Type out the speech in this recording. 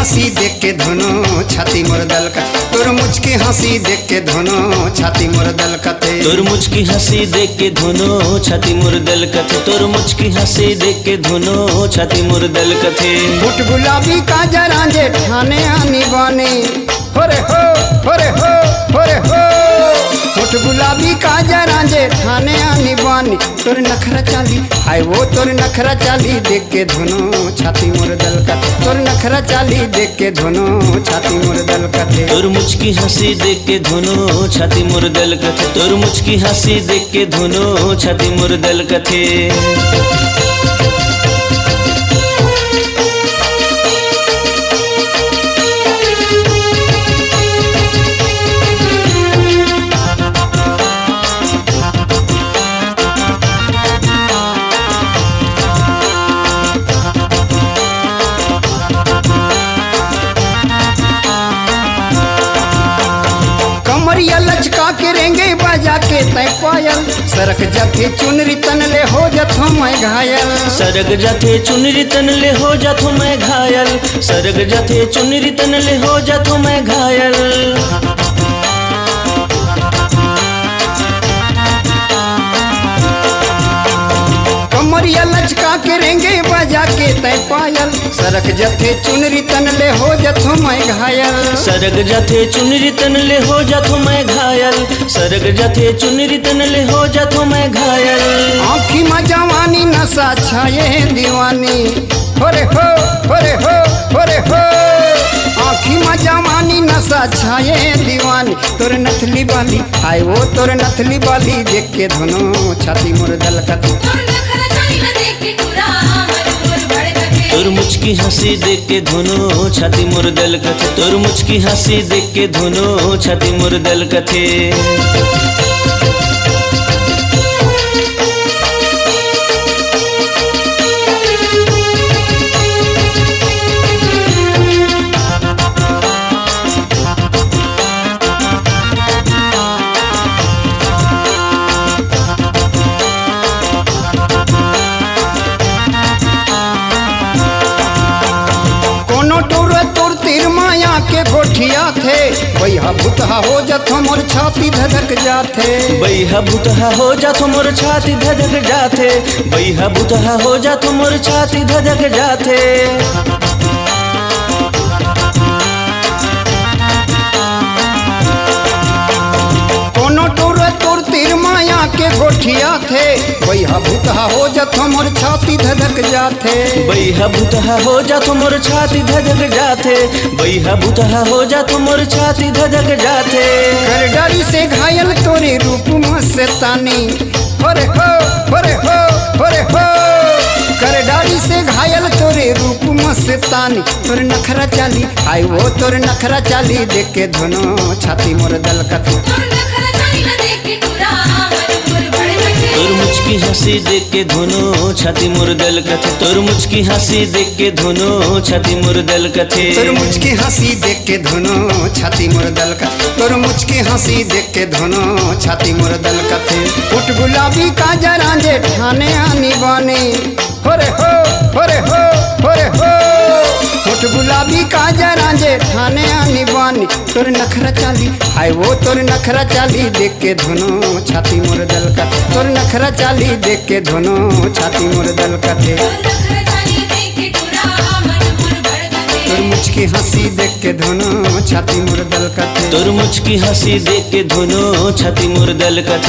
हंसी देख के धुनो छाती मोर दलकत, तोर मुझकी हंसी देख के धुनो छाती मोर दलकत, तोर मुझकी हंसी देख के धुनो छाती मोर दलकत, तोर मुझकी हंसी देख के धुनो छाती मोर दलकत। होठ गुलाबी का जरा जे ठाने आनी बानी, होरे हो होरे हो होरे हो। होठ गुलाबी का जरा जे ठाने आनी बानी, तोर नखरा चाली हाय वो तोर नखरा चाली देख के धुनो छाती मोर दलकत, तोर नखरा चाली देख के धुनो छाती मोर दलकत। तोर मुझकी हंसी देख के धुनो छाती मोर दलकत, तोर मुझकी हंसी देख के धुनो छाती मोर दलकत। कमरिया लचका के रेंगे बाजा के तय पायल, सरक जाते चुनरी तन ले हो जथो मैं घायल। सरग जाते चुनरी तन ले हो जाथो मैं घायल, सरग जाते चुनरी तन ले हो जाथो मैं घायल। कमरिया लचका के रेंगे बाजा के तय पायल, सरक जथे चुनरी तन ले हो जथो मैं घायल। सरग जाते चुनरी तन ले हो जाथो मैं घायल, सरग जाते चुनरी तन ले हो जाथो मैं घायल। आँखी में जवानी नशा छाये दीवानी, होरे हो होरे हो होरे हो। आँखी में जवानी नशा छाये दीवानी, तोर नथली बाली हाय वो तोर नथली बाली देख के धुनो छाती मोर दलकत, तोर मुझकी हंसी देख के धुनो छाती मोर दलकत, तोर मुझकी हंसी देख के धुनो छाती मोर दलकत। के गोठिया थे बैहा भूतहा हो जथो मोर छाती धधक जाथे, बैहा भूतहा हो जाथो मोर छाती धधक जाथे, बैहा भूतहा हो जाथो मोर छाती धधक जाथे। कोनो टोर तोर तीर माया के गोठिया थे, बैहा भूतहा हो जथो मोर छाती धधक जाथे, बैहा भूतहा हो जाथो मोर छाती धधक जाथे, बैहा भूतहा हो जाथो मोर छाती धधक जाथे। कर डरी से घायल तोरे रूप में शैतानी, होरे हो होरे हो होरे हो। कर डारी से घायल तोरे रूप में शैतानी, तोर नखरा चाली हाय वो तोर नखरा चाली देख के धुनो छाती मोर दलकत, तोर मुझकी हंसी देख के धुनो छाती मोर दलकत, तोर मुझकी हंसी देख के धुनो छाती मोर दलकत। तोर मुझकी हंसी देख के धुनो छाती मोर दलकत, तोर मुझकी हंसी देख के धुनो छाती मोर दलकत। होठ गुलाबी का जरा जे ठाने आनी बानी, होरे हो होरे हो होरे हो। होठ गुलाबी का जरा जे ठाने आनी बानी, तोर नखरा चाली हाय वो तोर नखरा चाली देख के धुनो छाती मोर दलकत, तोर नखरा चाली देख के धुनो छाती मोर दलकत। तोर मुझकी हंसी देख के धुनो छाती मोर दलकत, तोर मुझकी हंसी देख के धुनो छाती मोर दलकत।